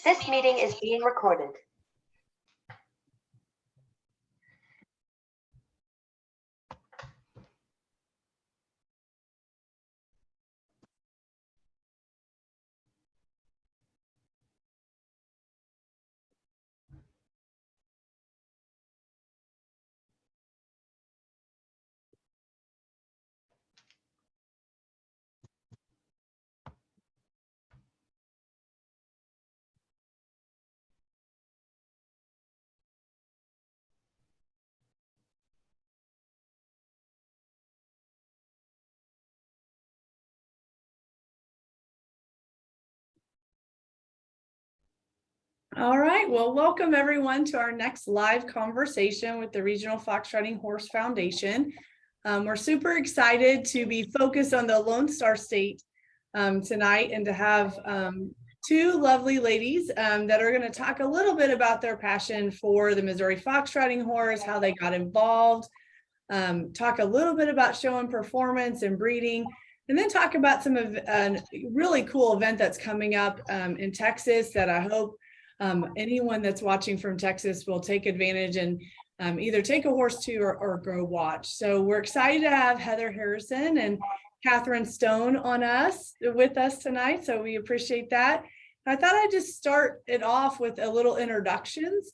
This meeting is being recorded. All right, well, welcome everyone to our next live conversation with the Regional Foxtrotting Horse Foundation. We're super excited to be focused on the Lone Star State tonight and to have two lovely ladies that are going to talk a little bit about their passion for the Missouri Foxtrotting horse, how they got involved, talk a little bit about show and performance and breeding, and then talk about some of a really cool event that's coming up in Texas that I hope anyone that's watching from Texas will take advantage and either take a horse to or go watch. So we're excited to have Heather Harrison and Katherine Stone with us tonight. So we appreciate that. I thought I'd just start it off with a little introductions.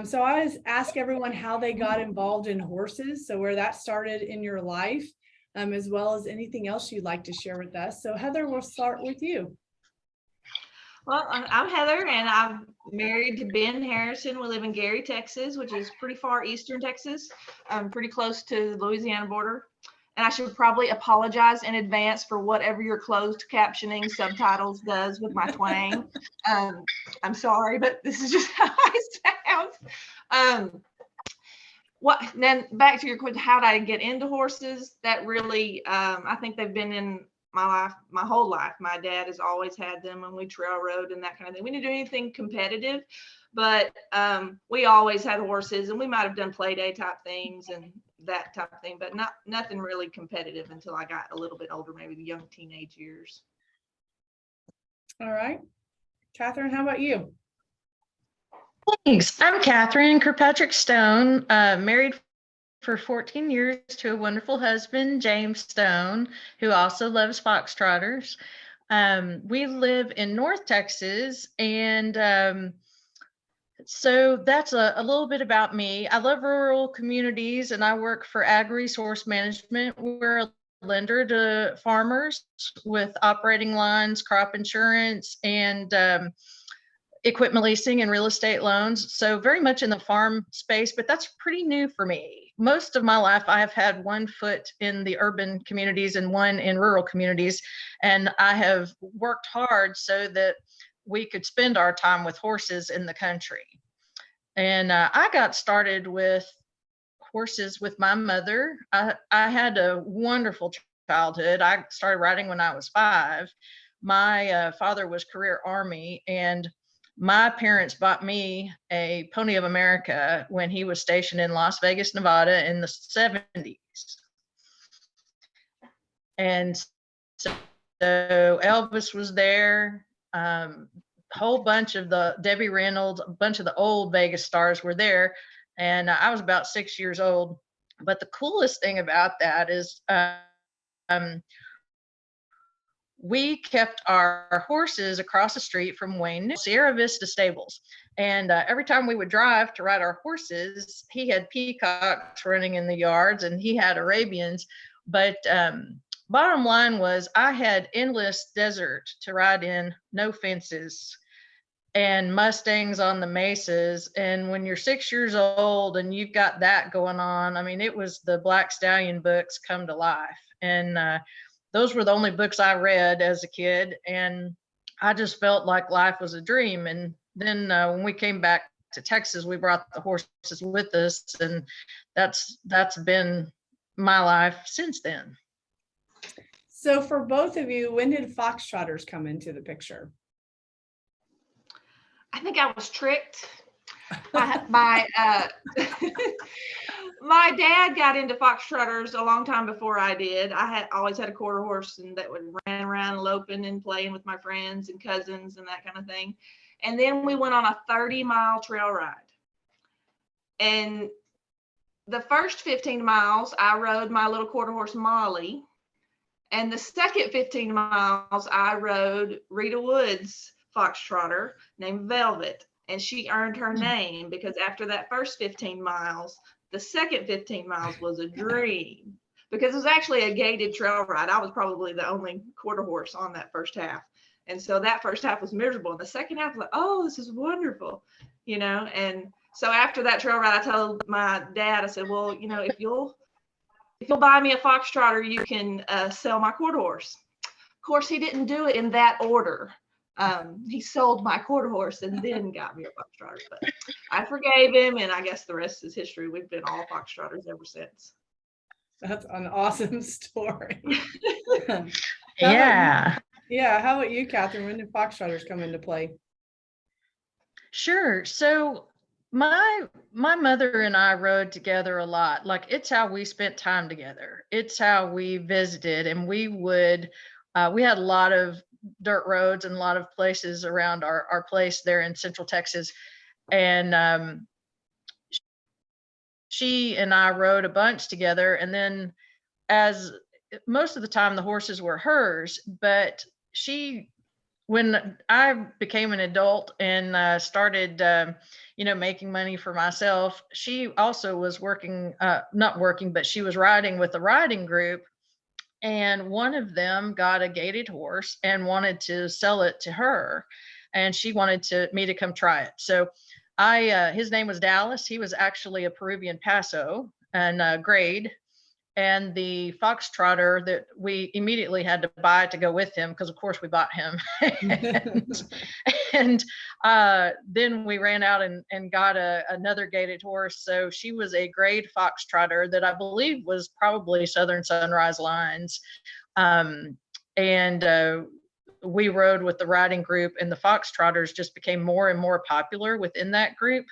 So I always ask everyone how they got involved in horses. So where that started in your life, as well as anything else you'd like to share with us. So Heather, we'll start with you. Well, I'm Heather, and I'm married to Ben Harrison. We live in Gary, Texas, which is pretty far eastern Texas, pretty close to the Louisiana border. And I should probably apologize in advance for whatever your closed captioning subtitles does with my twang. I'm sorry, but this is just how I sound. Then back to your question, how did I get into horses? That really, I think they've been in my life, my whole life. My dad has always had them, and we trail rode and that kind of thing. We didn't do anything competitive, but we always had horses, and we might have done play day type things and that type of thing, but nothing really competitive until I got a little bit older, maybe the young teenage years. All right, Katherine, how about you? Thanks. I'm Katherine Kirkpatrick Stone, married for 14 years to a wonderful husband, James Stone, who also loves foxtrotters. We live in North Texas, and so that's a little bit about me. I love rural communities, and I work for Ag Resource Management. We're a lender to farmers with operating lines, crop insurance, and equipment leasing and real estate loans. So very much in the farm space, but that's pretty new for me. Most of my life, I have had one foot in the urban communities and one in rural communities. And I have worked hard so that we could spend our time with horses in the country. And I got started with horses with my mother. I had a wonderful childhood. I started riding when I was 5. My father was career Army, and my parents bought me a Pony of America when he was stationed in Las Vegas, Nevada in the 70s. And so Elvis was there. Whole bunch of the Debbie Reynolds, a bunch of the old Vegas stars were there. And I was about 6 years old. But the coolest thing about that is we kept our horses across the street from Wayne, Sierra Vista Stables. And every time we would drive to ride our horses, he had peacocks running in the yards and he had Arabians. But bottom line was I had endless desert to ride in, no fences, and Mustangs on the mesas. And when you're 6 years old and you've got that going on, I mean, it was the Black Stallion books come to life. And those were the only books I read as a kid, and I just felt like life was a dream. And then when we came back to Texas, we brought the horses with us, and that's been my life since then. So for both of you, when did foxtrotters come into the picture? I think I was tricked. My dad got into foxtrotters a long time before I did. I had always had a quarter horse, and that would ran around loping and playing with my friends and cousins and that kind of thing. And then we went on a 30-mile trail ride. And the first 15 miles, I rode my little quarter horse Molly. And the second 15 miles, I rode Rita Wood's foxtrotter named Velvet. And she earned her name because after that first 15 miles, the second 15 miles was a dream because it was actually a gated trail ride. I was probably the only quarter horse on that first half. And so that first half was miserable. And the second half was like, oh, this is wonderful, you know? And so after that trail ride, I told my dad, I said, well, you know, if you'll buy me a foxtrotter, you can sell my quarter horse. Of course, he didn't do it in that order. He sold my quarter horse and then got me a foxtrotter, but I forgave him, and I guess the rest is history. We've been all foxtrotters ever since. That's an awesome story. Yeah. Yeah. How about you, Catherine? When did foxtrotters come into play? Sure. So my mother and I rode together a lot. Like, it's how we spent time together. It's how we visited, and we would we had a lot of dirt roads and a lot of places around our place there in Central Texas. And she and I rode a bunch together. And then, as most of the time, the horses were hers, but when I became an adult and started, making money for myself, she also was working, not working, but she was riding with a riding group. And one of them got a gated horse and wanted to sell it to her. And she wanted me to come try it. So his name was Dallas. He was actually a Peruvian Paso and grade. And the foxtrotter that we immediately had to buy to go with him, because of course we bought him. and then we ran out and got another gated horse. So she was a grade foxtrotter that I believe was probably Southern Sunrise Lines. We rode with the riding group, and the foxtrotters just became more and more popular within that group.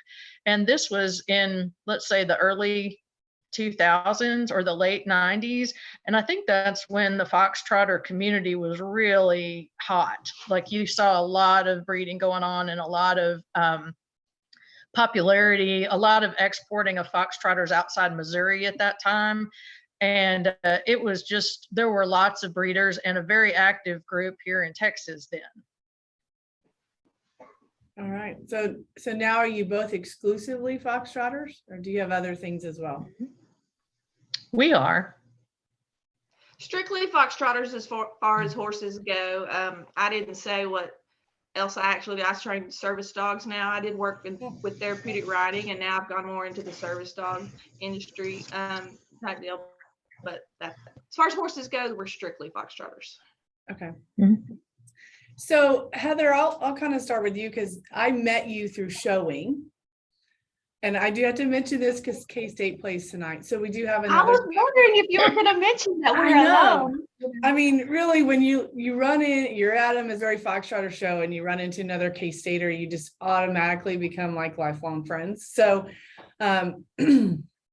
And this was in, let's say, the early 2000s or the late 90s. And I think that's when the foxtrotter community was really hot. Like, you saw a lot of breeding going on and a lot of popularity, a lot of exporting of foxtrotters outside Missouri at that time. And it was just, there were lots of breeders and a very active group here in Texas then. All right. So now are you both exclusively foxtrotters, or do you have other things as well? We are. Strictly foxtrotters as far as horses go. I didn't say what else I was trained service dogs now. I did work with therapeutic riding, and now I've gone more into the service dog industry type deal. But as far as horses go, we're strictly foxtrotters. Okay. Mm-hmm. So Heather, I'll kind of start with you because I met you through showing. And I do have to mention this because K-State plays tonight. So we do have another. I was wondering if you were going to mention that we're I know. alone. I mean, really, when you run in, you're at a Missouri Foxtrotter show and you run into another K-Stater, you just automatically become like lifelong friends. So,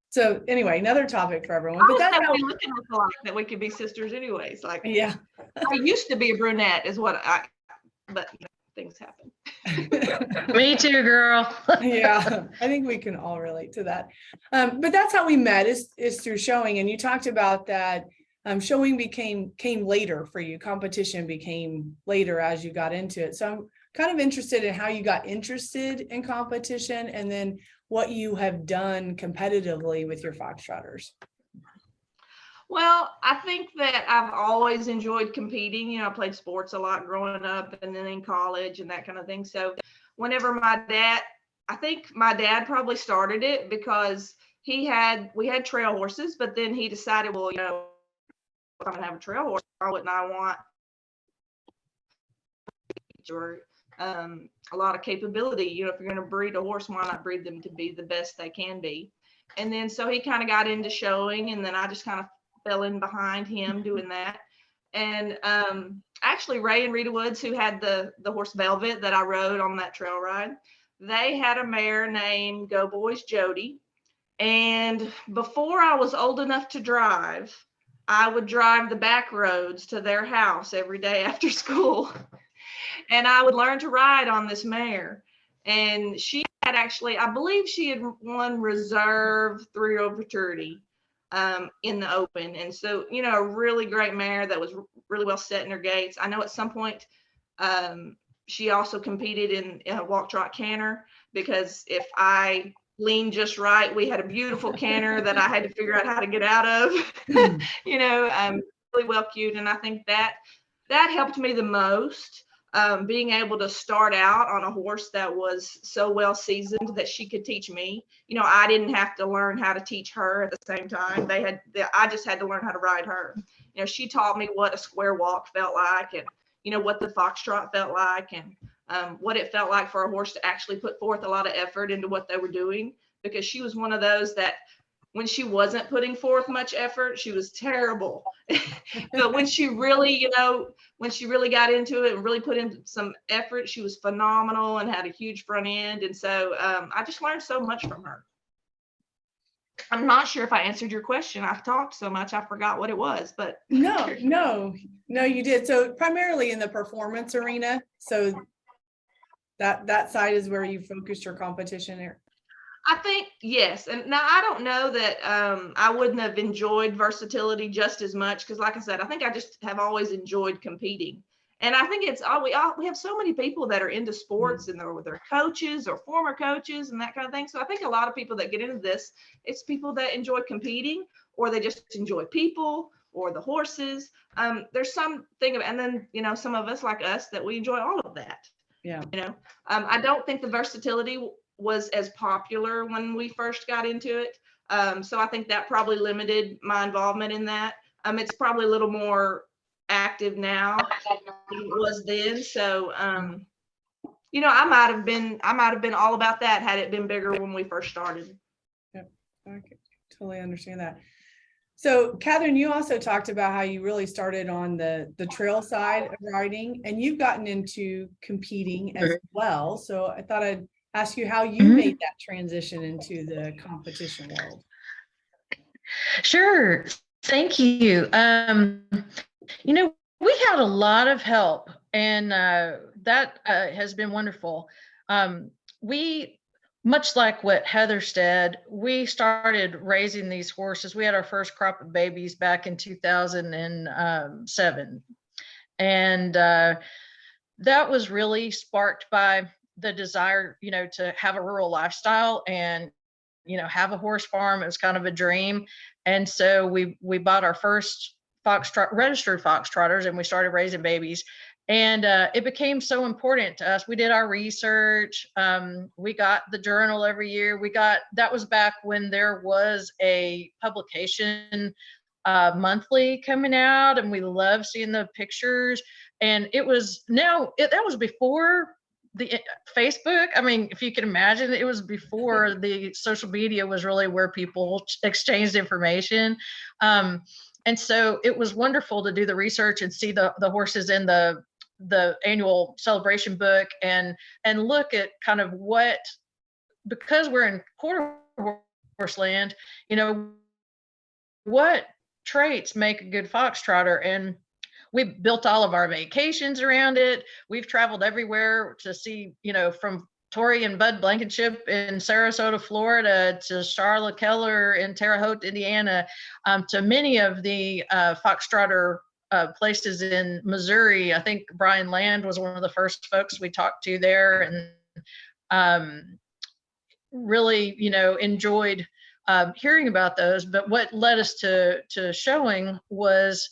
so anyway, another topic for everyone. But that's how we look at us a lot, that we could be sisters anyways. Like, yeah. I used to be a brunette, but things happen. Me too, girl. Yeah, I think we can all relate to that. But that's how we met is through showing. And you talked about that showing came later for you. Competition became later as you got into it. So I'm kind of interested in how you got interested in competition and then what you have done competitively with your foxtrotters. Well, I think that I've always enjoyed competing. You know, I played sports a lot growing up and then in college and that kind of thing. So whenever I think my dad probably started it because we had trail horses, but then he decided, well, you know, if I'm gonna have a trail horse, why wouldn't I want a lot of capability? You know, if you're going to breed a horse, why not breed them to be the best they can be? And then so he kind of got into showing, and then I just kind of fell in behind him doing that. And actually Ray and Rita Woods, who had the horse Velvet that I rode on that trail ride, they had a mare named Go Boys Jody. And before I was old enough to drive, I would drive the back roads to their house every day after school. and I would learn to ride on this mare. And she had actually, I believe she had won reserve 3-year-old futurity in the open. And so, you know, a really great mare that was really well set in her gaits. I know at some point she also competed in a walk trot canter, because if I leaned just right, we had a beautiful canter that I had to figure out how to get out of. You know, really well cued. And I think that helped me the most. Being able to start out on a horse that was so well seasoned that she could teach me. You know, I didn't have to learn how to teach her at the same time. I just had to learn how to ride her. You know, she taught me what a square walk felt like, and, you know, what the foxtrot felt like, and what it felt like for a horse to actually put forth a lot of effort into what they were doing, because she was one of those that when she wasn't putting forth much effort, she was terrible. But when she really, you know, when she really got into it and really put in some effort, she was phenomenal and had a huge front end. And so I just learned so much from her. I'm not sure if I answered your question. I've talked so much, I forgot what it was, but. No, you did. So primarily in the performance arena. So that side is where you focused your competition there. I think, yes. And now I don't know that I wouldn't have enjoyed versatility just as much, because like I said, I think I just have always enjoyed competing. And I think we have so many people that are into sports and they're coaches or former coaches and that kind of thing. So I think a lot of people that get into this, it's people that enjoy competing, or they just enjoy people or the horses. There's something, and then, you know, some of us like us that we enjoy all of that. Yeah. You know, I don't think the versatility was as popular when we first got into it. So I think that probably limited my involvement in that. It's probably a little more active now than it was then. So, you know, I might have been all about that had it been bigger when we first started. Yep. Okay. Totally understand that. So Katherine, you also talked about how you really started on the trail side of riding, and you've gotten into competing as well. So I thought I'd ask you how you made that transition into the competition world. Sure. Thank you. You know, we had a lot of help, and that has been wonderful. We, much like what Heather said, we started raising these horses. We had our first crop of babies back in 2007. And that was really sparked by the desire, you know, to have a rural lifestyle and, you know, have a horse farm. It was kind of a dream. And so we bought our first registered fox trotters, and we started raising babies. And it became so important to us. We did our research. We got the journal every year. That was back when there was a publication monthly coming out, and we loved seeing the pictures. And that was before the Facebook. I mean, if you can imagine, it was before the social media was really where people exchanged information. And so it was wonderful to do the research and see the horses in the annual celebration book, and look at kind of what, because we're in quarter horse land, you know, what traits make a good foxtrotter. And we built all of our vacations around it. We've traveled everywhere to see, you know, from Tori and Bud Blankenship in Sarasota, Florida, to Charlotte Keller in Terre Haute, Indiana, to many of the foxtrotter places in Missouri. I think Brian Land was one of the first folks we talked to there, and really, you know, enjoyed hearing about those. But what led us to showing was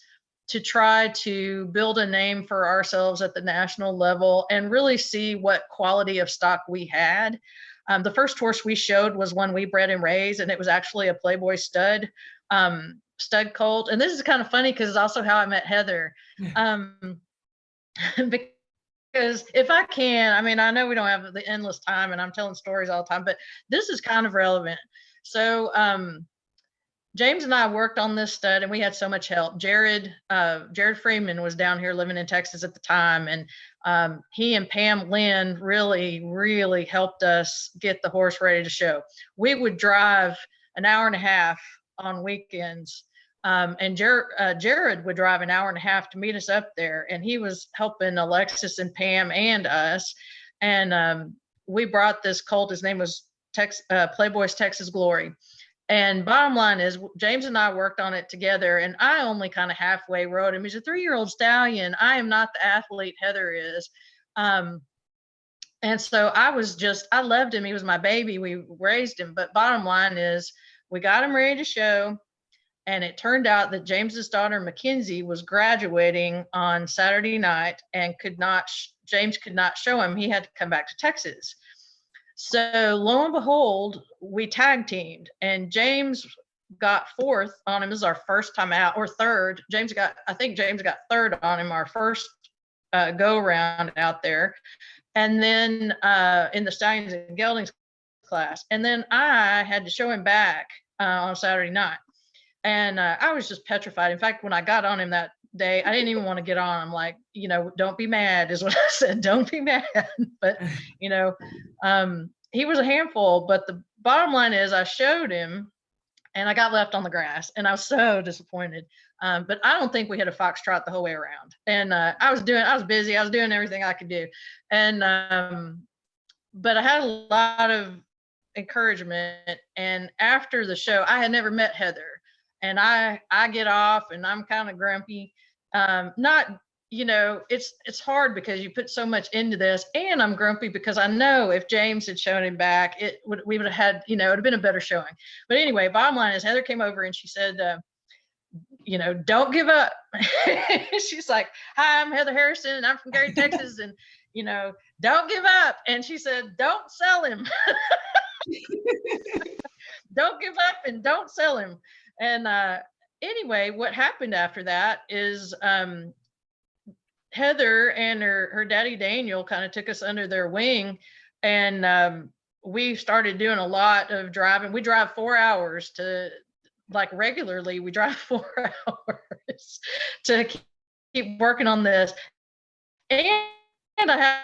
to try to build a name for ourselves at the national level and really see what quality of stock we had. The first horse we showed was one we bred and raised, and it was actually a Playboy stud colt. And this is kind of funny because it's also how I met Heather. Because if I can, I mean, I know we don't have the endless time and I'm telling stories all the time, but this is kind of relevant. So James and I worked on this stud, and we had so much help. Jared Freeman was down here living in Texas at the time, and he and Pam Lynn really helped us get the horse ready to show. We would drive an hour and a half on weekends And Jared would drive an hour and a half to meet us up there, and he was helping Alexis and Pam and us. And we brought this colt. His name was Playboy's Texas Glory. And bottom line is, James and I worked on it together, and I only kind of halfway rode him. He's a 3-year-old stallion. I am not the athlete Heather is. And so I loved him. He was my baby. We raised him. But bottom line is, we got him ready to show. And it turned out that James's daughter, Mackenzie, was graduating on Saturday night and James could not show him. He had to come back to Texas. So lo and behold, we tag teamed, and James got 4th on him. This is our first time out, or 3rd. I think James got 3rd on him our first go around out there. And then in the Stallions and Geldings class. And then I had to show him back on Saturday night. And I was just petrified. In fact, when I got on him that day, I didn't even want to get on. I'm like, don't be mad is what I said. Don't be mad. But, he was a handful. But the bottom line is, I showed him and I got left on the grass, and I was so disappointed. But I don't think we had a foxtrot the whole way around. And I was busy. I was doing everything I could do. And, but I had a lot of encouragement. And after the show, I had never met Heather. And I get off and I'm kind of grumpy. It's hard because you put so much into this, and I'm grumpy because I know if James had shown him back, we would have had, it would have been a better showing. But anyway, bottom line is, Heather came over and she said, don't give up. She's like, hi, I'm Heather Harrison and I'm from Gary, Texas. And, don't give up. And she said, don't sell him. Don't give up and don't sell him. And anyway, what happened after that is Heather and her daddy Daniel kind of took us under their wing, and we started doing a lot of driving. We drive 4 hours regularly. We drive 4 hours to keep working on this. And I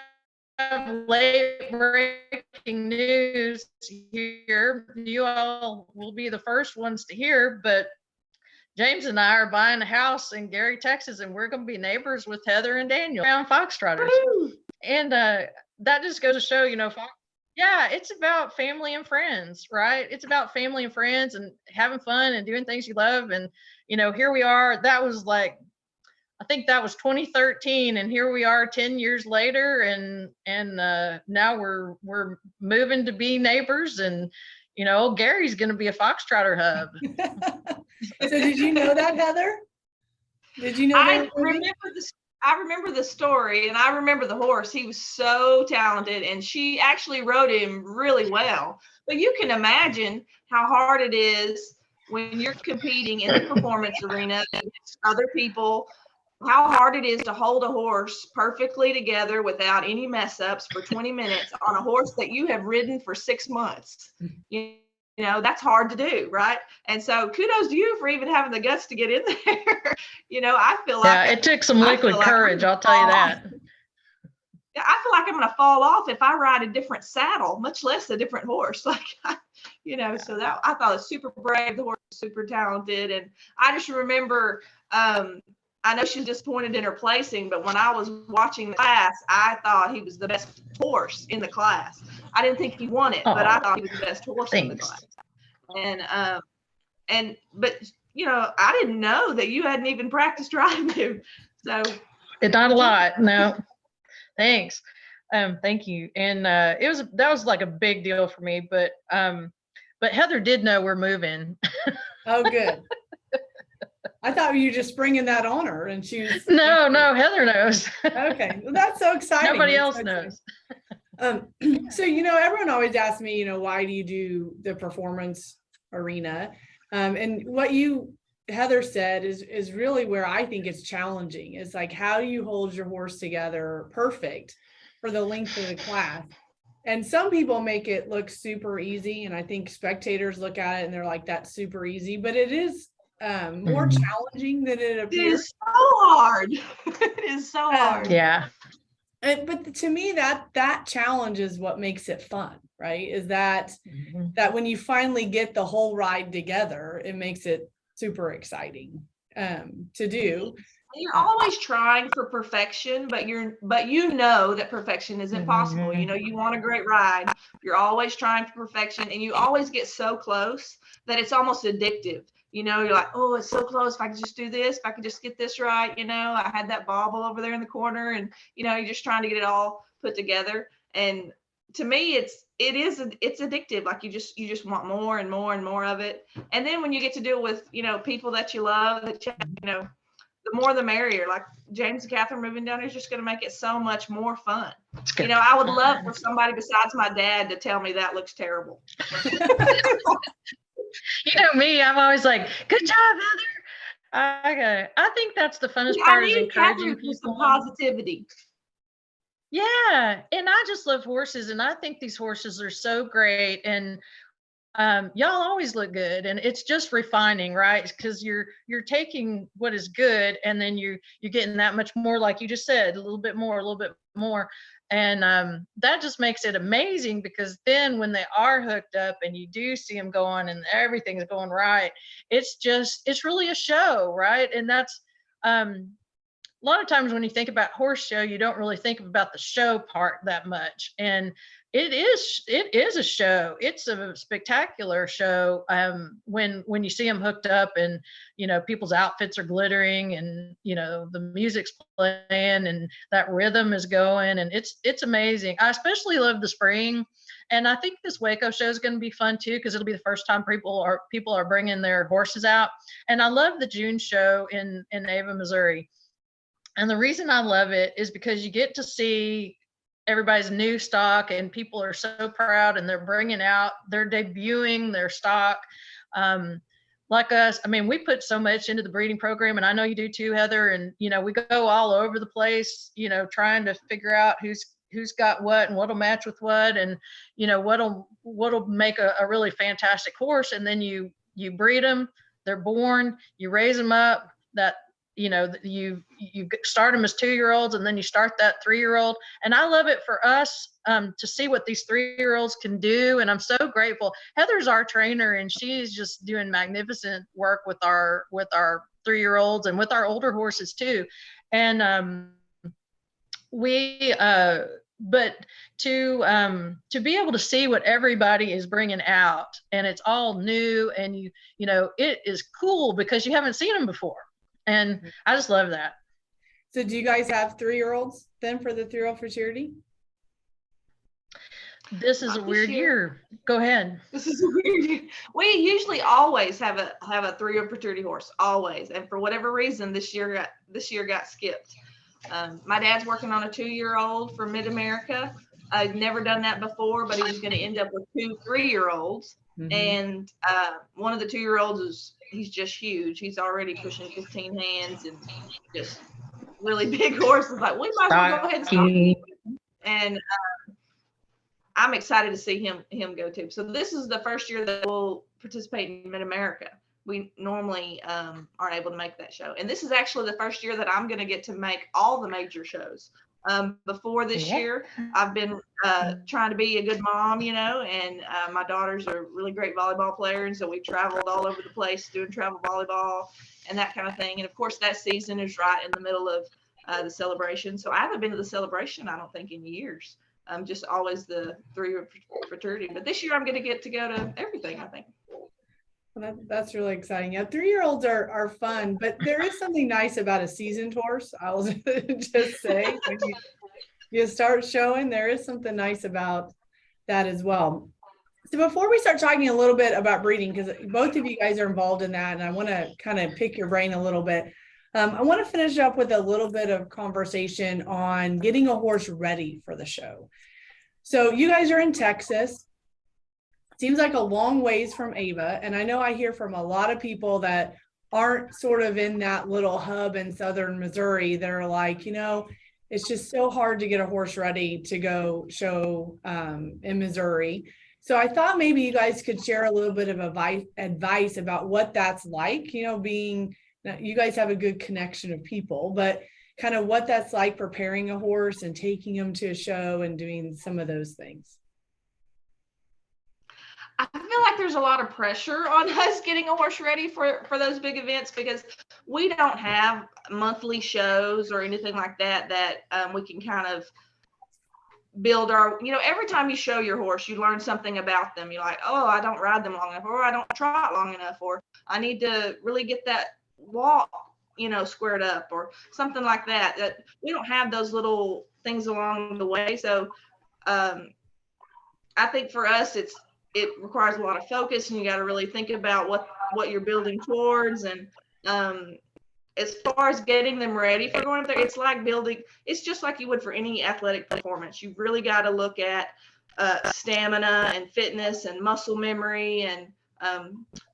have late breaking news here. You all will be the first ones to hear, but James and I are buying a house in Gary, Texas, and we're going to be neighbors with Heather and Daniel around foxtrotters. Woo! And that just goes to show, it's about family and friends, right? It's about family and friends and having fun and doing things you love. And, here we are. That was I think that was 2013, and here we are 10 years later, and now we're moving to be neighbors, and Gary's going to be a foxtrotter hub. So did you know that, Heather? Did you know that? I remember the story, and I remember the horse. He was so talented, and she actually rode him really well. But you can imagine how hard it is when you're competing in the performance arena against other people, how hard it is to hold a horse perfectly together without any mess ups for 20 minutes on a horse that you have ridden for 6 months. That's hard to do, right? And so kudos to you for even having the guts to get in there. I feel like it took some liquid courage, I'll tell you that. Yeah, I feel like I'm going to fall off if I ride a different saddle, much less a different horse. So that I thought it was super brave. The horse was super talented. And I just remember, I know she's disappointed in her placing, but when I was watching the class, I thought he was the best horse in the class. I didn't think he won it, but I thought he was the best horse in the class. But I didn't know that you hadn't even practiced riding him. So not a lot, no. Thanks. Thank you. And that was like a big deal for me, but Heather did know we're moving. Oh, good. I thought you were just springing that on her, and she was. No, Heather knows. Okay, well, that's so exciting. Nobody else knows. So everyone always asks me, why do you do the performance arena? And what Heather said is really where I think it's challenging. It's like, how do you hold your horse together perfect for the length of the class? And some people make it look super easy, and I think spectators look at it and they're like, that's super easy, but it is more challenging than it appears. It is so hard. It is so hard. Yeah. But to me, that challenge is what makes it fun, right? Is that when you finally get the whole ride together, it makes it super exciting to do. You're always trying for perfection, but you know that perfection isn't possible. You know, you want a great ride. You're always trying for perfection, and you always get so close that it's almost addictive. You know, you're like, oh, it's so close. If I could just do this, if I could just get this right, you know, I had that bobble over there in the corner, and you know, you're just trying to get it all put together. And to me, it's addictive. Like you just want more and more and more of it. And then when you get to do it with, you know, people that you love, that you know, the more the merrier. Like James and Katherine moving down here is just going to make it so much more fun. You know, I would love for somebody besides my dad to tell me that looks terrible. You know me, I'm always like, good job, Heather. I think that's the funnest part is encouraging people. Some positivity. Yeah, and I just love horses, and I think these horses are so great, and y'all always look good, and it's just refining, right? Because you're taking what is good, and then you're getting that much more, like you just said, a little bit more, and that just makes it amazing. Because then when they are hooked up, and you do see them going, and everything's going right, it's really a show, right? And that's a lot of times when you think about horse show, you don't really think about the show part that much. And it is a show. It's a spectacular show when you see them hooked up, and you know, people's outfits are glittering, and you know, the music's playing, and that rhythm is going, and it's amazing. I especially love the spring, and I think this Waco show is going to be fun too, because it'll be the first time people are bringing their horses out. And I love the June show in Ava, Missouri. And the reason I love it is because you get to see everybody's new stock, and people are so proud, and they're debuting their stock. Like us, I mean, we put so much into the breeding program, and I know you do too, Heather. And, you know, we go all over the place, you know, trying to figure out who's got what and what'll match with what, and, you know, what'll make a really fantastic horse. And then you breed them, they're born, you raise them up, that, you know, you start them as 2-year-olds, and then you start that 3-year-old. And I love it for us to see what these 3-year-olds can do. And I'm so grateful. Heather's our trainer, and she's just doing magnificent work with our 3-year-olds and with our older horses too. And but to be able to see what everybody is bringing out, and it's all new, and you know, it is cool because you haven't seen them before. And I just love that. So do you guys have 3-year-olds then for the 3-year-old for charity? This is a weird year. Go ahead. This is a weird year. We usually always have a 3-year-old fraternity horse, always. And for whatever reason, this year got skipped. My dad's working on a 2-year-old for Mid-America. I've never done that before, but he was going to end up with 2 3-year-olds. Mm-hmm. And one of the 2-year-olds he's just huge. He's already pushing 15 hands, and just really big horses. Like, we might as well go ahead and start. And I'm excited to see him go too. So this is the first year that we'll participate in Mid-America. We normally aren't able to make that show. And this is actually the first year that I'm going to get to make all the major shows. Before this year, I've been trying to be a good mom, you know, and my daughters are really great volleyball players. And so we traveled all over the place doing travel volleyball and that kind of thing. And of course, that season is right in the middle of the celebration. So I haven't been to the celebration, I don't think, in years. Just always the 3-year fraternity. But this year I'm going to go to everything, I think. Well, that's really exciting. Yeah, 3-year-olds are fun, but there is something nice about a seasoned horse. I'll just say, when you start showing, there is something nice about that as well. So before we start talking a little bit about breeding, because both of you guys are involved in that, and I want to kind of pick your brain a little bit. I want to finish up with a little bit of conversation on getting a horse ready for the show. So you guys are in Texas. Seems like a long ways from Ava. And I know I hear from a lot of people that aren't sort of in that little hub in southern Missouri that are like, you know, it's just so hard to get a horse ready to go show in Missouri. So I thought maybe you guys could share a little bit of advice about what that's like, you know, being, you guys have a good connection of people, but kind of what that's like preparing a horse and taking them to a show and doing some of those things. I feel like there's a lot of pressure on us getting a horse ready for those big events, because we don't have monthly shows or anything like that we can kind of build our, every time you show your horse, you learn something about them. You're like, oh, I don't ride them long enough, or I don't trot long enough, or I need to really get that walk, squared up, or something like that. That we don't have those little things along the way. So I think for us, it requires a lot of focus, and you got to really think about what you're building towards. And as far as getting them ready for going up there, it's just like you would for any athletic performance. You've really got to look at stamina and fitness and muscle memory. And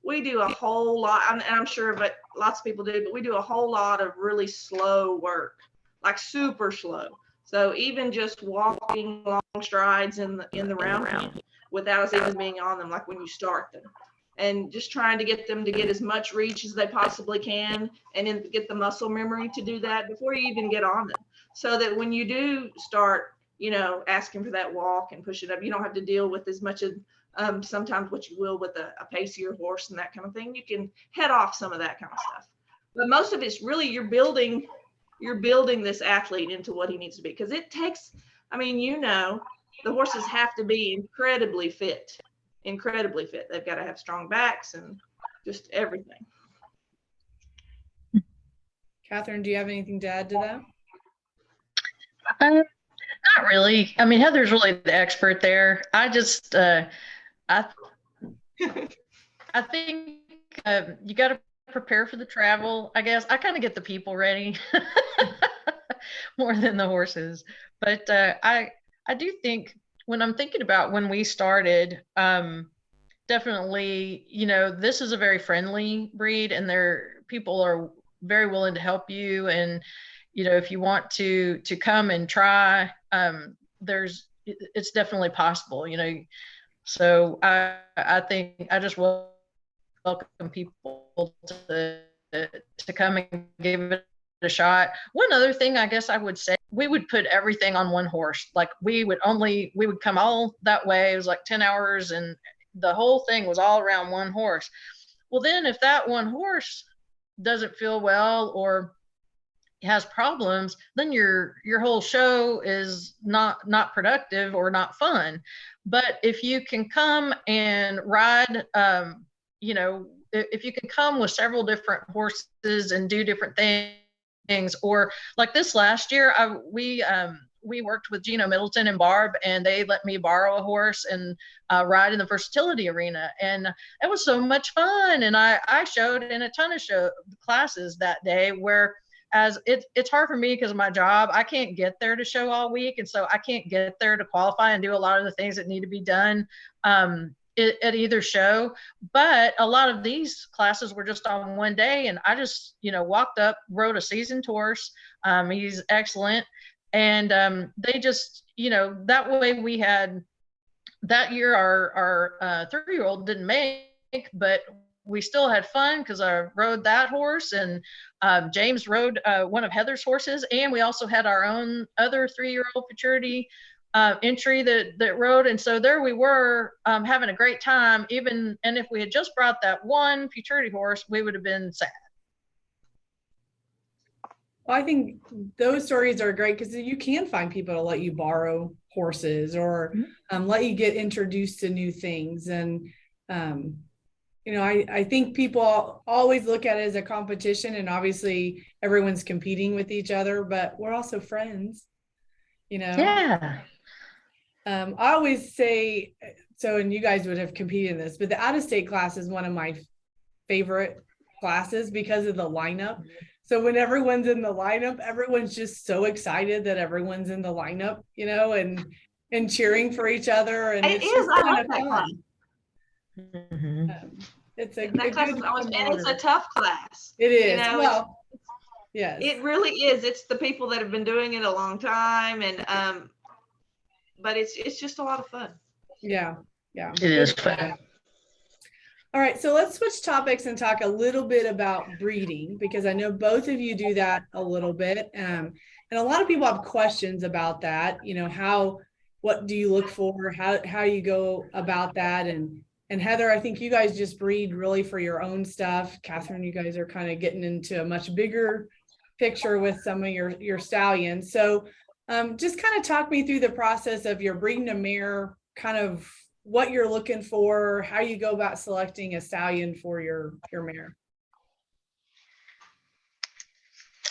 we do a whole lot, and I'm sure, but lots of people do, but we do a whole lot of really slow work, like super slow. So even just walking long strides in the round without us even being on them, like when you start them, and just trying to get them to get as much reach as they possibly can, and then get the muscle memory to do that before you even get on them, so that when you do start, asking for that walk and push it up, you don't have to deal with as much of sometimes what you will with a pacier horse and that kind of thing. You can head off some of that kind of stuff. But most of it's really you're building this athlete into what he needs to be, because it takes, the horses have to be incredibly fit. They've got to have strong backs and just everything. Katherine, do you have anything to add to that? Not really. Heather's really the expert there. I just, I think you got to prepare for the travel. I guess I kind of get the people ready more than the horses. But I do think, when I'm thinking about when we started, definitely, this is a very friendly breed, and people are very willing to help you. And, if you want to come and try, it's definitely possible, So I think I just welcome people to come and give it a shot. One other thing I guess I would say, we would put everything on one horse. Like we would come all that way. It was like 10 hours, and the whole thing was all around one horse. Well, then if that one horse doesn't feel well or has problems, then your whole show is not productive or not fun. But if you can come and ride, if you can come with several different horses and do different things, or like this last year, we worked with Gino Middleton and Barb, and they let me borrow a horse and ride in the versatility arena, and it was so much fun. And I showed in a ton of classes that day, where as it's hard for me because of my job. I can't get there to show all week, and so I can't get there to qualify and do a lot of the things that need to be done at either show. But a lot of these classes were just on one day, and I just walked up, rode a seasoned horse. He's excellent, and they just that way we had that year our 3-year-old didn't make, but we still had fun because I rode that horse, and James rode one of Heather's horses, and we also had our own other 3-year-old futurity entry that rode. And so there we were having a great time, and if we had just brought that one futurity horse, we would have been sad. Well, I think those stories are great because you can find people to let you borrow horses, or let you get introduced to new things. And I think people always look at it as a competition, and obviously everyone's competing with each other, but we're also friends, Yeah. I always say, and you guys would have competed in this, but the out-of-state class is one of my favorite classes because of the lineup. So when everyone's in the lineup, everyone's just so excited that everyone's in the lineup, and cheering for each other. And it is. I love that class. Mm-hmm. It's a it's a tough class. It is. Yes. It really is. It's the people that have been doing it a long time, and but it's just a lot of fun. Yeah. It is fun. All right, so let's switch topics and talk a little bit about breeding, because I know both of you do that a little bit, and a lot of people have questions about that. What do you look for? How you go about that, and And Heather, I think you guys just breed really for your own stuff. Catherine, you guys are kind of getting into a much bigger picture with some of your stallions. So just kind of talk me through the process of your breeding a mare, kind of what you're looking for, how you go about selecting a stallion for your mare.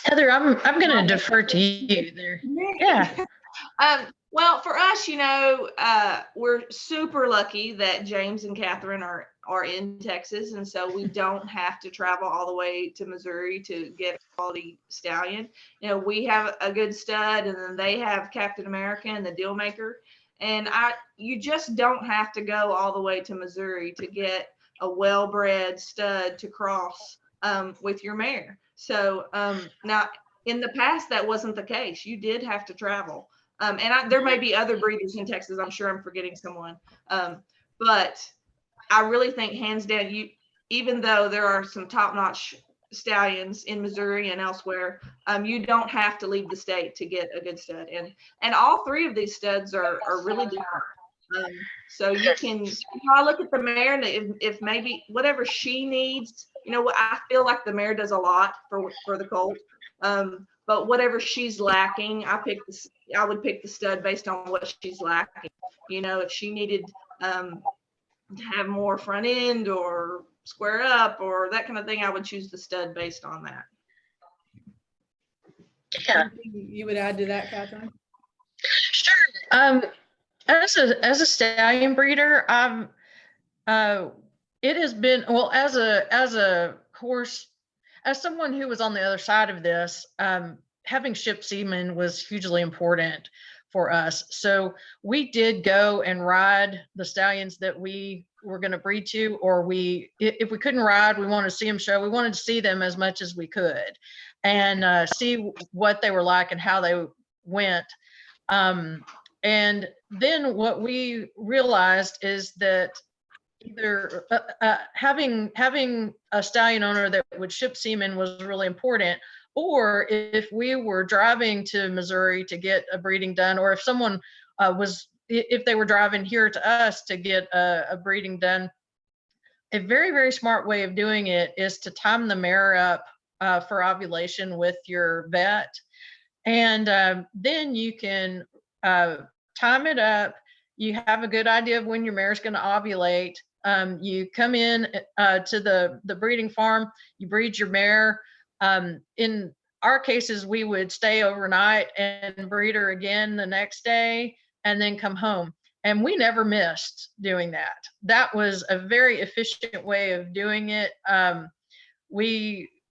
Heather, I'm going to defer to you there. Yeah. Well, for us, we're super lucky that James and Katherine are in Texas, and so we don't have to travel all the way to Missouri to get a quality stallion. We have a good stud, and then they have Captain America and the Deal Maker, and you just don't have to go all the way to Missouri to get a well-bred stud to cross with your mare. So now, in the past, that wasn't the case. You did have to travel. There may be other breeders in Texas. I'm sure I'm forgetting someone. But I really think hands down, even though there are some top-notch stallions in Missouri and elsewhere, you don't have to leave the state to get a good stud. And all three of these studs are really different. So you can look at the mare, and if maybe whatever she needs, I feel like the mare does a lot for the colt. But whatever she's lacking, I would pick the stud based on what she's lacking. If she needed to have more front end or square up or that kind of thing, I would choose the stud based on that. Yeah. You would add to that, Catherine? Sure. As a stallion breeder, it has been, well, as a horse, as someone who was on the other side of this, having shipped semen was hugely important for us. So we did go and ride the stallions that we were going to breed to, or if we couldn't ride, we wanted to see them show. We wanted to see them as much as we could and see what they were like and how they went. And then what we realized is that either having a stallion owner that would ship semen was really important, or if we were driving to Missouri to get a breeding done, or if someone if they were driving here to us to get a breeding done, a very, very smart way of doing it is to time the mare up for ovulation with your vet. And then you can time it up. You have a good idea of when your mare is going to ovulate. You come in to the breeding farm, you breed your mare. In our cases, we would stay overnight and breed her again the next day and then come home. And we never missed doing that. That was a very efficient way of doing it.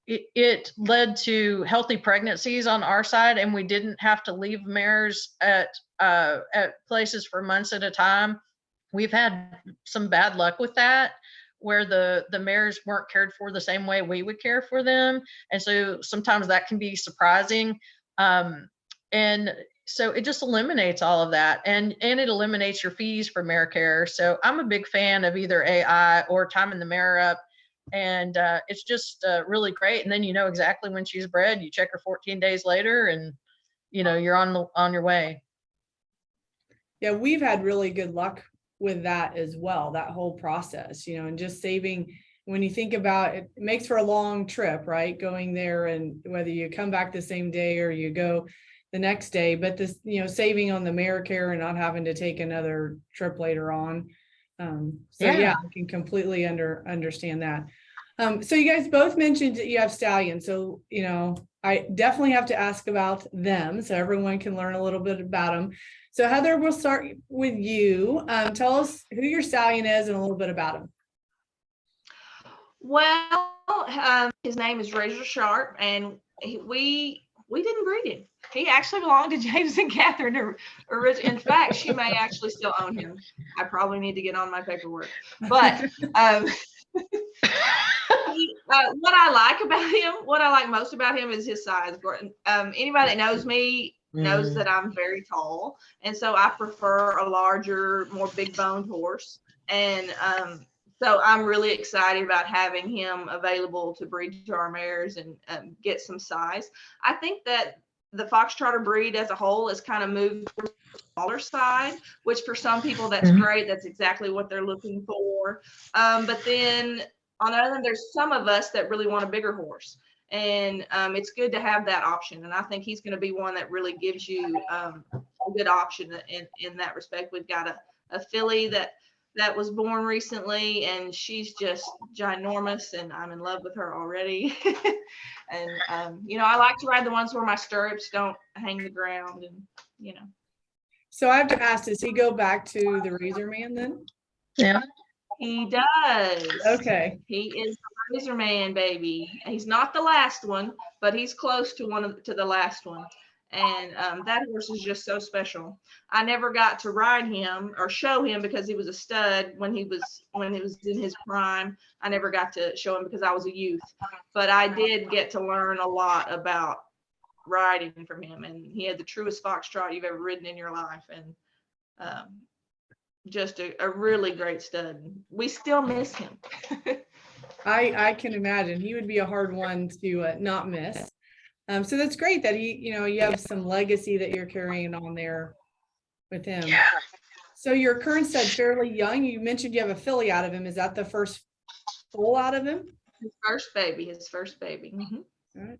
It led to healthy pregnancies on our side, and we didn't have to leave mares at places for months at a time. We've had some bad luck with that, where the mares weren't cared for the same way we would care for them. And so sometimes that can be surprising. And so it just eliminates all of that, and it eliminates your fees for mare care. So I'm a big fan of either AI or timing the mare up. And it's just really great. And then you know exactly when she's bred. You check her 14 days later, and you're on your way. Yeah, we've had really good luck with that as well, that whole process, and just saving. When you think about it, it makes for a long trip, right? Going there, and whether you come back the same day or you go the next day, but this, saving on the mare care and not having to take another trip later on. Yeah, I can completely understand that. So you guys both mentioned that you have stallions. So, I definitely have to ask about them so everyone can learn a little bit about them. So Heather, we'll start with you. Tell us who your stallion is and a little bit about him. Well, his name is Razor Sharp, and we didn't breed him. He actually belonged to James and Katherine. In fact, she may actually still own him. I probably need to get on my paperwork. But what I like most about him is his size. Anybody that knows me knows that I'm very tall, and so I prefer a larger, more big-boned horse. And so I'm really excited about having him available to breed to our mares and get some size. I think that the Foxtrotter breed as a whole is kind of moved towards the smaller side, which for some people that's great. That's exactly what they're looking for. But then on the other hand, there's some of us that really want a bigger horse. And it's good to have that option. And I think he's going to be one that really gives you a good option in that respect. We've got a filly that was born recently, and she's just ginormous, and I'm in love with her already. And I like to ride the ones where my stirrups don't hang the ground, and So I have to ask, does he go back to the Razor Man then? Yeah. he does. Okay. He is the Razor Man, baby. He's not the last one, but he's close to the last one. And that horse is just so special. I never got to ride him or show him because he was a stud when he was in his prime. I never got to show him because I was a youth, but I did get to learn a lot about riding from him. And he had the truest foxtrot you've ever ridden in your life, and just a really great stud. We still miss him. I can imagine he would be a hard one to not miss. So that's great that you have some legacy that you're carrying on there with him. Yeah. So your current stud fairly young. You mentioned you have a filly out of him. Is that the first foal out of him? His first baby. Mm-hmm. All right.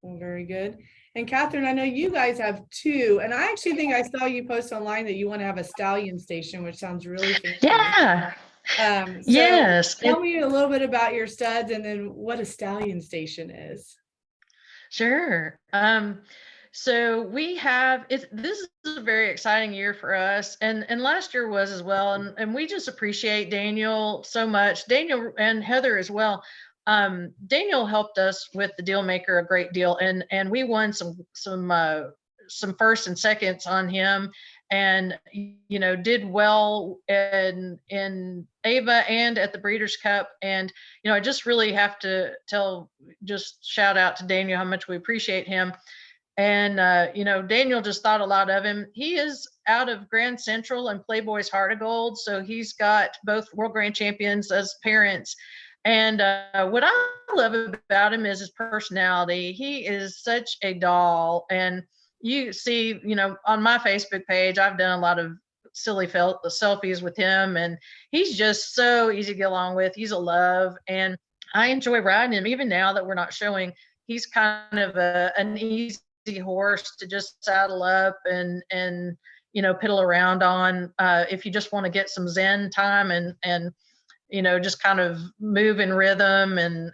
Well, very good. And Katherine, I know you guys have two, and I actually think I saw you post online that you want to have a stallion station, which sounds really fancy. Yeah. Yes. Tell me a little bit about your studs and then what a stallion station is. Sure. So we have this is a very exciting year for us, and last year was as well, and we just appreciate Daniel so much. Daniel and Heather as well. Daniel helped us with the deal maker a great deal, and we won some first and seconds on him, and did well in Ava and at the Breeders' Cup. And I just really have to shout out to Daniel how much we appreciate him. And Daniel just thought a lot of him. He is out of Grand Central and Playboy's Heart of Gold, so he's got both World Grand Champions as parents. And what I love about him is his personality. He is such a doll. And you see, on my Facebook page, I've done a lot of silly selfies with him, and he's just so easy to get along with. He's a love, and I enjoy riding him. Even now that we're not showing, he's kind of an easy horse to just saddle up and piddle around on if you just want to get some zen time and just kind of move in rhythm and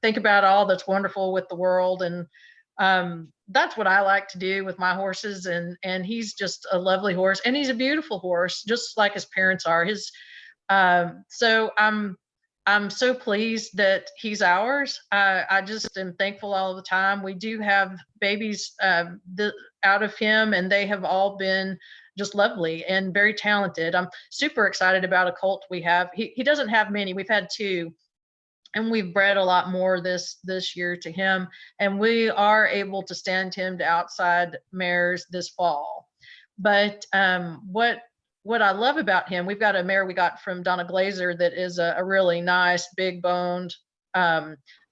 think about all that's wonderful with the world. And that's what I like to do with my horses. And he's just a lovely horse, and he's a beautiful horse, just like his parents are. So I'm so pleased that he's ours. I just am thankful all the time. We do have babies out of him, and they have all been just lovely and very talented. I'm super excited about a colt we have. He doesn't have many. We've had two, and we've bred a lot more this year to him, and we are able to stand him to outside mares this fall. But what I love about him, we've got a mare we got from Donna Glazer that is a really nice, big boned,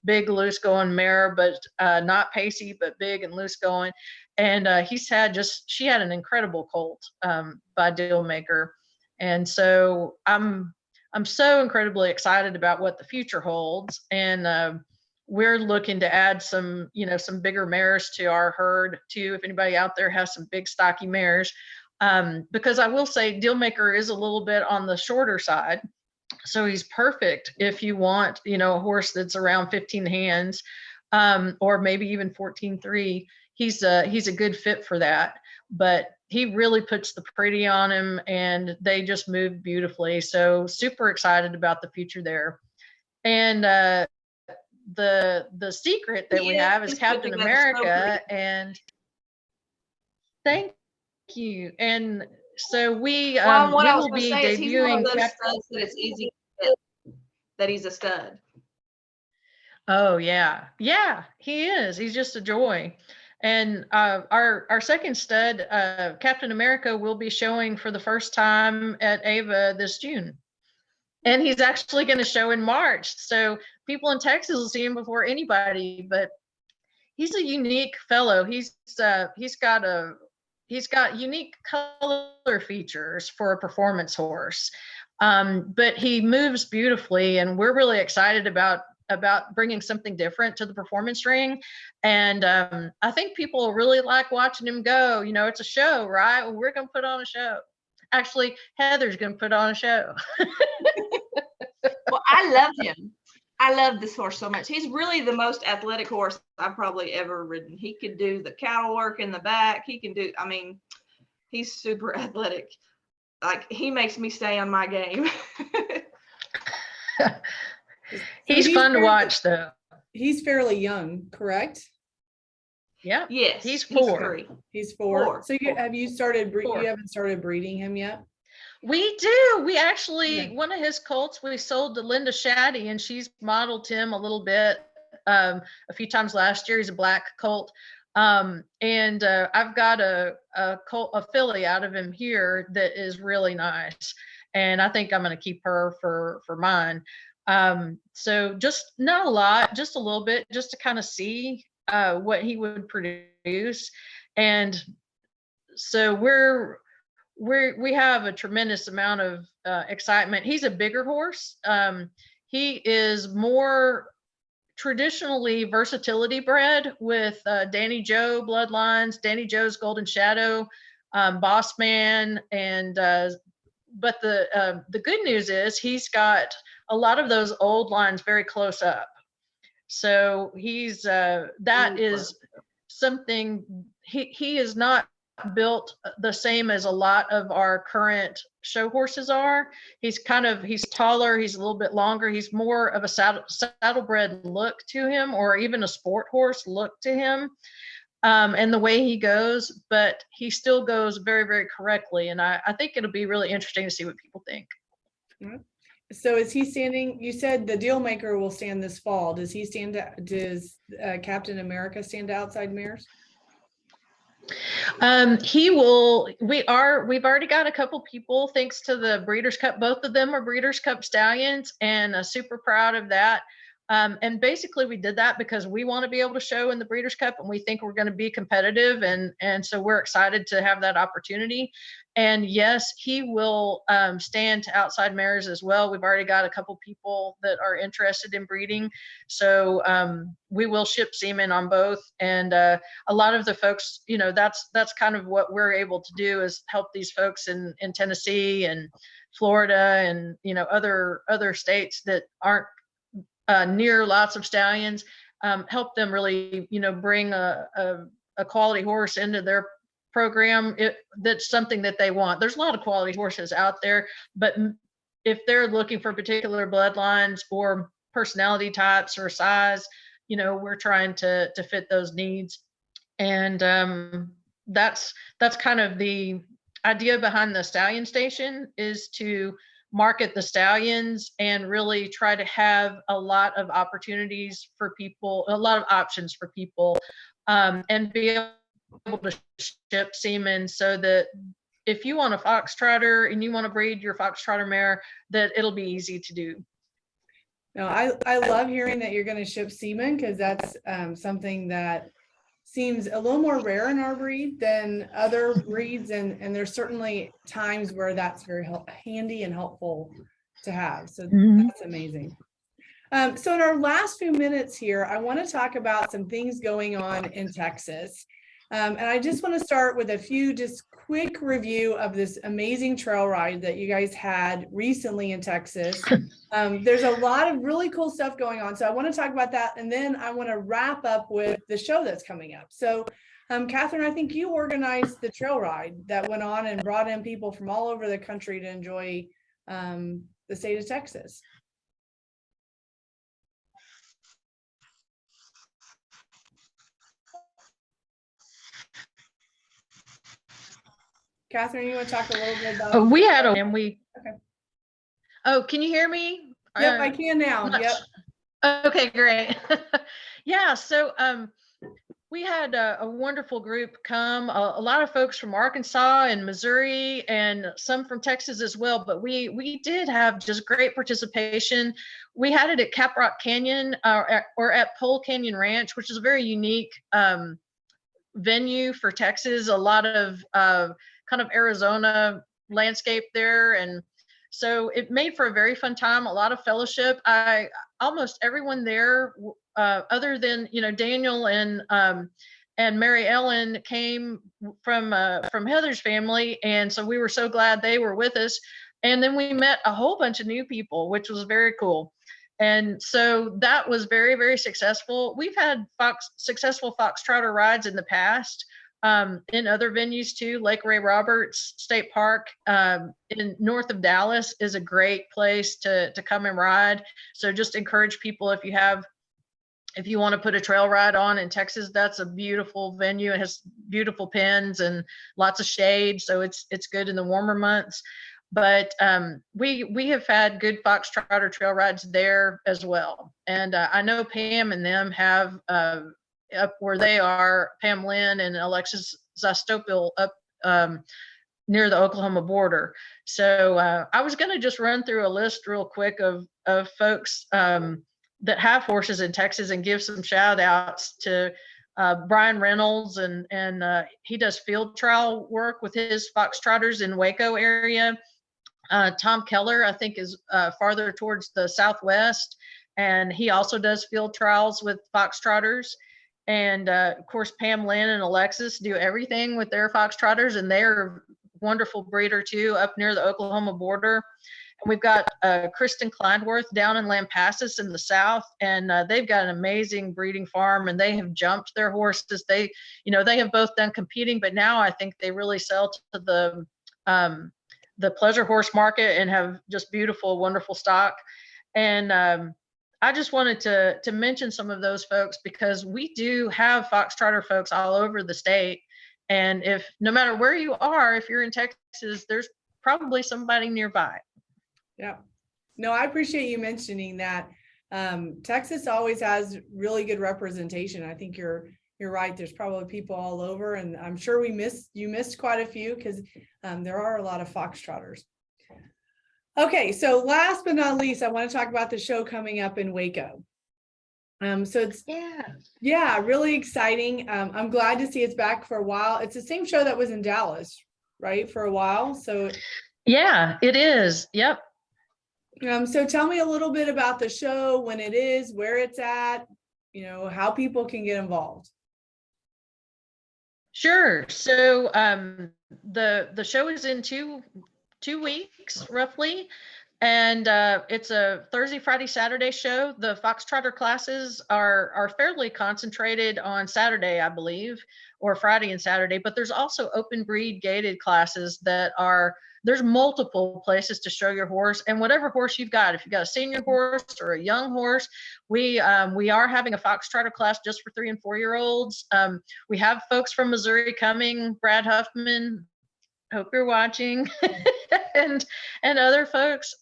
big loose going mare, but not pacey, but big and loose going. And she had an incredible colt by Dealmaker. And so I'm so incredibly excited about what the future holds. And we're looking to add some bigger mares to our herd too. If anybody out there has some big stocky mares, because I will say Dealmaker is a little bit on the shorter side. So he's perfect if you want, a horse that's around 15 hands, or maybe even 14.3. He's a good fit for that, but he really puts the pretty on him, and they just move beautifully. So super excited about the future there. And the secret that we have is Captain America, and thank you. And so we will be debuting that it's easy to fit, that he's a stud. Oh yeah, he is. He's just a joy. And our second stud, Captain America, will be showing for the first time at Ava this June. And he's actually going to show in March. So people in Texas will see him before anybody. But he's a unique fellow. He's got unique color features for a performance horse. But he moves beautifully, and we're really excited about bringing something different to the performance ring. And I think people really like watching him go. You know, it's a show, right? Well, we're going to put on a show. Actually, Heather's going to put on a show. Well, I love him. I love this horse so much. He's really the most athletic horse I've probably ever ridden. He could do the cattle work in the back. He can do, I mean, he's super athletic. Like, he makes me stay on my game. He's fun to watch, though. He's fairly young, correct? Yeah. Yes. He's 4. three. He's 4. So you 4. have you started? Four. You haven't started breeding him yet? We do. We actually, Okay. one of his colts we sold to Linda Shaddy, and she's modeled him a little bit a few times last year. He's a black colt. And I've got a colt, a filly out of him here that is really nice. And I think I'm going to keep her for mine. So just not a lot, just a little bit, just to kind of see what he would produce. And so we have a tremendous amount of excitement. He's a bigger horse. He is more traditionally versatility bred with Danny Joe bloodlines, Danny Joe's Golden Shadow, Boss Man, and but the good news is he's got a lot of those old lines very close up. So he's that is something he is not built the same as a lot of our current show horses are. He's taller, he's a little bit longer, he's more of a saddlebred look to him, or even a sport horse look to him, and the way he goes, but he still goes very, very correctly. And I think it'll be really interesting to see what people think. So is he standing? You said the deal maker will stand this fall. Does he stand? Does Captain America stand outside mares? He will. We've already got a couple people, thanks to the Breeders' Cup. Both of them are Breeders' Cup stallions, and super proud of that. And basically we did that because we want to be able to show in the Breeders' Cup, and we think we're going to be competitive. And so we're excited to have that opportunity. And yes, he will stand to outside mares as well. We've already got a couple people that are interested in breeding. So we will ship semen on both. And a lot of the folks, you know, that's kind of what we're able to do, is help these folks in Tennessee and Florida and, you know, other states that aren't near lots of stallions, help them really, you know, bring a quality horse into their program. That's something that they want. There's a lot of quality horses out there, but if they're looking for particular bloodlines or personality types or size, you know, we're trying to fit those needs. And that's kind of the idea behind the stallion station, is to market the stallions and really try to have a lot of opportunities for people, a lot of options for people, and be able to ship semen, so that if you want a foxtrotter and you want to breed your foxtrotter mare, that it'll be easy to do. No, I love hearing that you're going to ship semen, because that's something that seems a little more rare in our breed than other breeds, and there's certainly times where that's very handy and helpful to have. So that's amazing. So in our last few minutes here, I want to talk about some things going on in Texas. And I just want to start with a few just quick review of this amazing trail ride that you guys had recently in Texas. There's a lot of really cool stuff going on. So I want to talk about that. And then I want to wrap up with the show that's coming up. So Katherine, I think you organized the trail ride that went on and brought in people from all over the country to enjoy the state of Texas. Katherine, you want to talk a little bit about? We had and we. Okay. Oh, can you hear me? Yep, I can now. Yep. Okay, great. Yeah, so we had a wonderful group come, a lot of folks from Arkansas and Missouri and some from Texas as well, but we did have just great participation. We had it at Caprock Canyon or at Pole Canyon Ranch, which is a very unique venue for Texas, a lot of kind of Arizona landscape there. And so it made for a very fun time, a lot of fellowship. Almost everyone there, other than, Daniel and Mary Ellen came from Heather's family. And so we were so glad they were with us. And then we met a whole bunch of new people, which was very cool. And so that was very, very successful. We've had successful Foxtrotter rides in the past in other venues too. Lake Ray Roberts State Park in north of Dallas is a great place to come and ride. So just encourage people, if you want to put a trail ride on in Texas, that's a beautiful venue. It has beautiful pins and lots of shade, so it's good in the warmer months. But we have had good Foxtrotter trail rides there as well. And I know Pam and them have up where they are, Pam Lynn and Alexis Zastopil up near the Oklahoma border. So I was going to just run through a list real quick of folks that have horses in Texas and give some shout outs to Brian Reynolds, and he does field trial work with his Foxtrotters in Waco area. Tom Keller, I think, is farther towards the southwest, and he also does field trials with Foxtrotters. And of course, Pam Lynn and Alexis do everything with their Foxtrotters, and they're a wonderful breeder too, up near the Oklahoma border. And we've got Kristen Kleinworth down in Lampasas in the south, and they've got an amazing breeding farm, and they have jumped their horses. They have both done competing, but now I think they really sell to the pleasure horse market and have just beautiful, wonderful stock. And I just wanted to mention some of those folks because we do have Foxtrotter folks all over the state. And no matter where you are, if you're in Texas, there's probably somebody nearby. Yeah. No, I appreciate you mentioning that. Texas always has really good representation. I think you're right. There's probably people all over, and I'm sure you missed quite a few because there are a lot of Foxtrotters. Okay, so last but not least, I want to talk about the show coming up in Waco. So it's really exciting. I'm glad to see it's back for a while. It's the same show that was in Dallas, right, for a while. So yeah, it is. Yep. So tell me a little bit about the show, when it is, where it's at, how people can get involved. Sure. So the show is in two weeks roughly, and it's a Thursday, Friday, Saturday show. The Foxtrotter classes are fairly concentrated on Saturday, I believe, or Friday and Saturday, but there's also open breed gated classes there's multiple places to show your horse, and whatever horse you've got. If you've got a senior horse or a young horse, we are having a Foxtrotter class just for 3 and 4 year olds. We have folks from Missouri coming, Brad Huffman, hope you're watching, and other folks.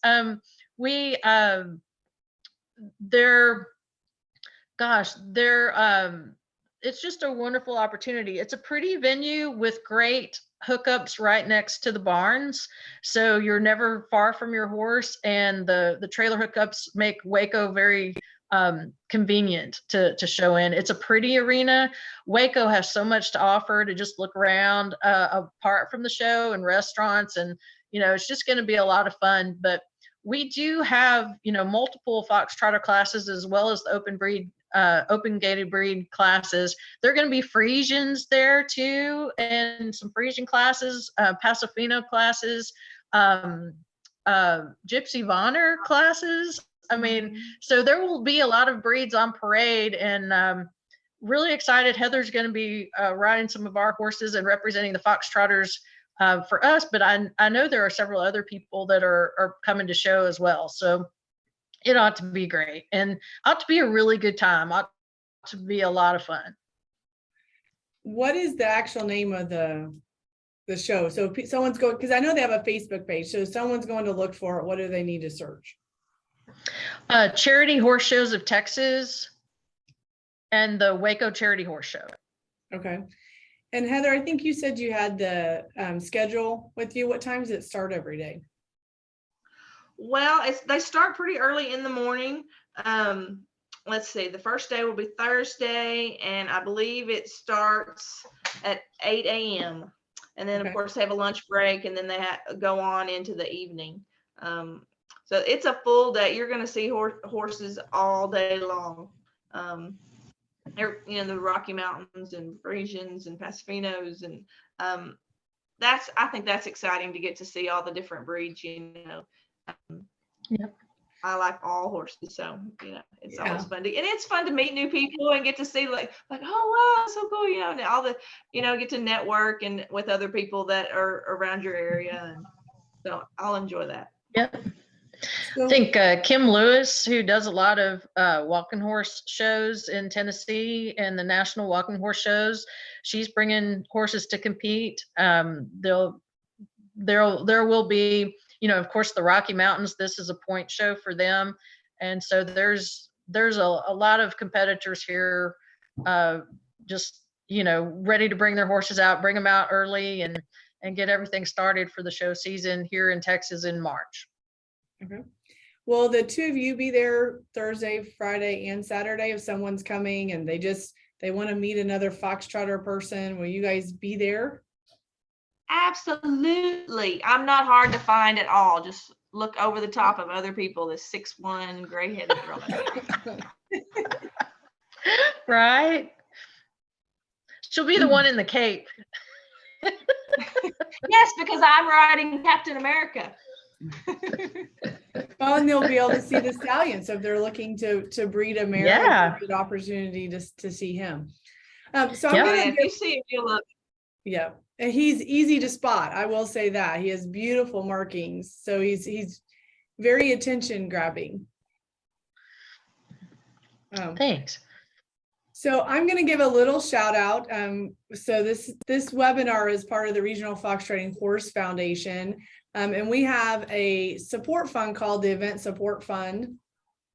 It's just a wonderful opportunity. It's a pretty venue with great hookups right next to the barns, so you're never far from your horse, and the trailer hookups make Waco very convenient to show in. It's a pretty arena. Waco has so much to offer to just look around apart from the show, and restaurants, and it's just going to be a lot of fun. But we do have multiple Foxtrotter classes as well as the open gated breed classes. There are going to be Friesians there too, and some Friesian classes, Pasofino classes, Gypsy Vonner classes. I mean, so there will be a lot of breeds on parade, and really excited. Heather's going to be riding some of our horses and representing the Foxtrotters for us, but I know there are several other people that are coming to show as well. So it ought to be great, and ought to be a really good time. Ought to be a lot of fun. What is the actual name of the show? So if someone's going, because I know they have a Facebook page, so if someone's going to look for it, what do they need to search? Charity Horse Shows of Texas and the Waco Charity Horse Show. Okay. And Heather, I think you said you had the schedule with you. What time does it start every day? Well, they start pretty early in the morning. Let's see, the first day will be Thursday, and I believe it starts at 8 a.m. And then, Okay. of course, they have a lunch break, and then they go on into the evening. So it's a full day. You're going to see horses all day long. The Rocky Mountains and Frisians and Pasafinos, and I think that's exciting to get to see all the different breeds. Yep. I like all horses, so it's Yeah. always fun and it's fun to meet new people and get to see like oh wow, so cool, and all the get to network and with other people that are around your area, and so I'll enjoy that. Yep. So, I think Kim Lewis, who does a lot of walking horse shows in Tennessee and the national walking horse shows, she's bringing horses to compete. There will be, of course, the Rocky Mountains. This is a point show for them, and so there's a lot of competitors here, just ready to bring their horses out, bring them out early, and get everything started for the show season here in Texas in March. okay. Will the two of you be there Thursday, Friday, and Saturday if someone's coming and they want to meet another Foxtrotter person? Will you guys be there? Absolutely. I'm not hard to find at all. Just look over the top of other people, this 6'1" gray-headed girl. Right? She'll be the one in the cape. Yes, because I'm riding Captain America. Well, and they'll be able to see the stallion. So if they're looking to breed a mare, Yeah. it's a good opportunity to see him. So I'm Yep. gonna If you see him, you look. yeah, and he's easy to spot. I will say that he has beautiful markings. So he's very attention grabbing. Thanks. So I'm going to give a little shout out. So this webinar is part of the Regional Fox Trading Horse Foundation. And we have a support fund called the Event Support Fund.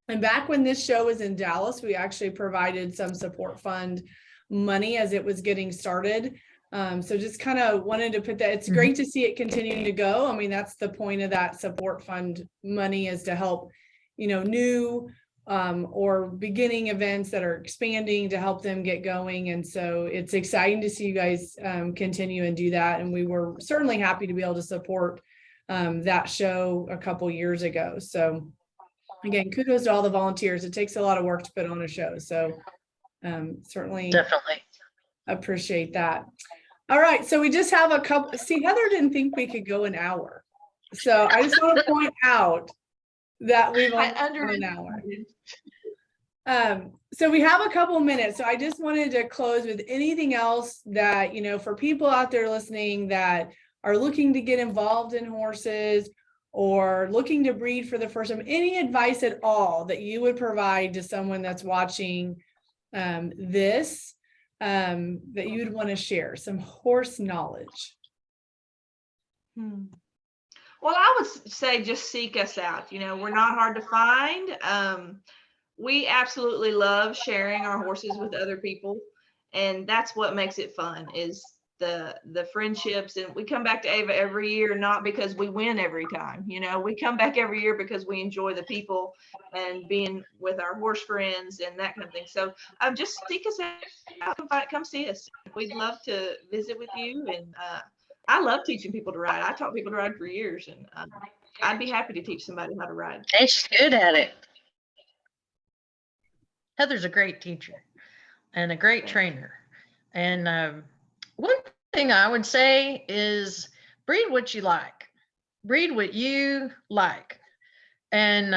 And back when this show was in Dallas, we actually provided some support fund money as it was getting started. So just kind of wanted to put that. It's great to see it continuing to go. I mean, that's the point of that support fund money, is to help, new or beginning events that are expanding, to help them get going. And so it's exciting to see you guys continue and do that. And we were certainly happy to be able to support that show a couple years ago. So again, kudos to all the volunteers. It takes a lot of work to put on a show. So certainly Definitely. appreciate that. All right. So we just have a couple. See, Heather didn't think we could go an hour. So I just want to point out that we've only gone an hour. So we have a couple minutes. So I just wanted to close with anything else that, for people out there listening that are looking to get involved in horses or looking to breed for the first time, any advice at all that you would provide to someone that's watching this, that you would want to share, some horse knowledge? Well, I would say just seek us out. We're not hard to find. We absolutely love sharing our horses with other people, and that's what makes it fun, is the friendships. And we come back to Ava every year, not because we win every time. We come back every year because we enjoy the people and being with our horse friends and that kind of thing. So just seek us out, come see us. We'd love to visit with you. And I love teaching people to ride. I taught people to ride for years, and I'd be happy to teach somebody how to ride. And she's good at it. Heather's a great teacher and a great trainer. And one thing I would say is breed what you like. Breed what you like. And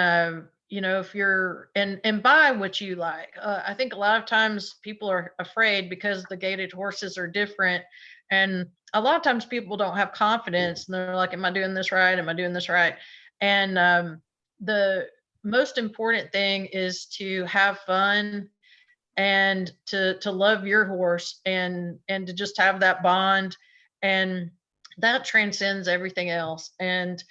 if you're and buy what you like. I think a lot of times people are afraid because the gaited horses are different, and a lot of times people don't have confidence, and they're like, am I doing this right? Am I doing this right? And the most important thing is to have fun and to love your horse, and to just have that bond, and that transcends everything else. And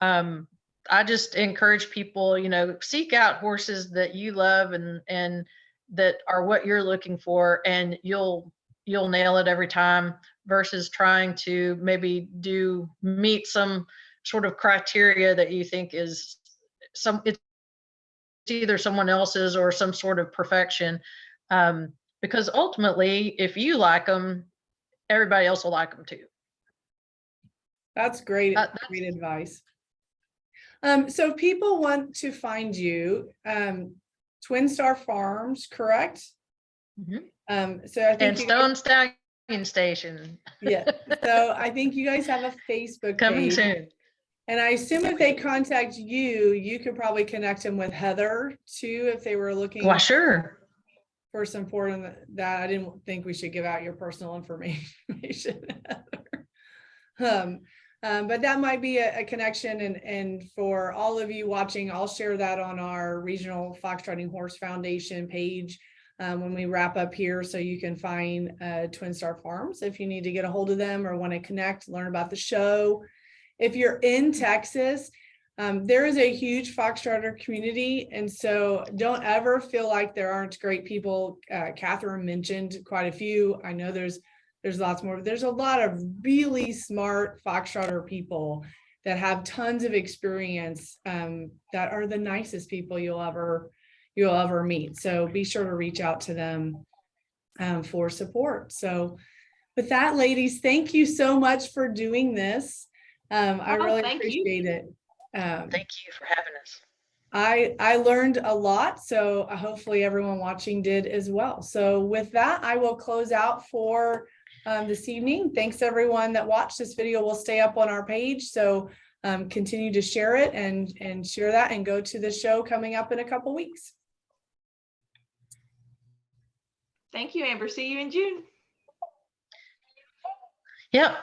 I just encourage people, seek out horses that you love and that are what you're looking for, and you'll you'll nail it every time versus trying to maybe meet some sort of criteria that you think is it's either someone else's or some sort of perfection. Because ultimately, if you like them, everybody else will like them too. That's great. Great advice. So if people want to find you, Twin Star Farms, correct? Mm-hmm. So I think and Stone Stallion Station. Yeah. So I think you guys have a Facebook Coming page. soon. And I assume if they contact you, you could probably connect them with Heather too, if they were looking Well, sure. for some support on that. I didn't think we should give out your personal information. But that might be a connection, and for all of you watching, I'll share that on our Regional Foxtrotting Horse Foundation page when we wrap up here, so you can find Twin Star Farms if you need to get a hold of them or want to connect, learn about the show. If you're in Texas, there is a huge Foxtrotter community, and so don't ever feel like there aren't great people. Katherine mentioned quite a few. I know there's lots more. There's a lot of really smart Foxtrotter people that have tons of experience, that are the nicest people you'll ever meet. So be sure to reach out to them for support. So with that, ladies, thank you so much for doing this. I really appreciate it. Thank you for having us. I learned a lot, so hopefully everyone watching did as well. So with that, I will close out for this evening. Thanks everyone that watched. This video will stay up on our page, so continue to share it and share that, and go to the show coming up in a couple weeks. Thank you, Amber. See you in June. Yep.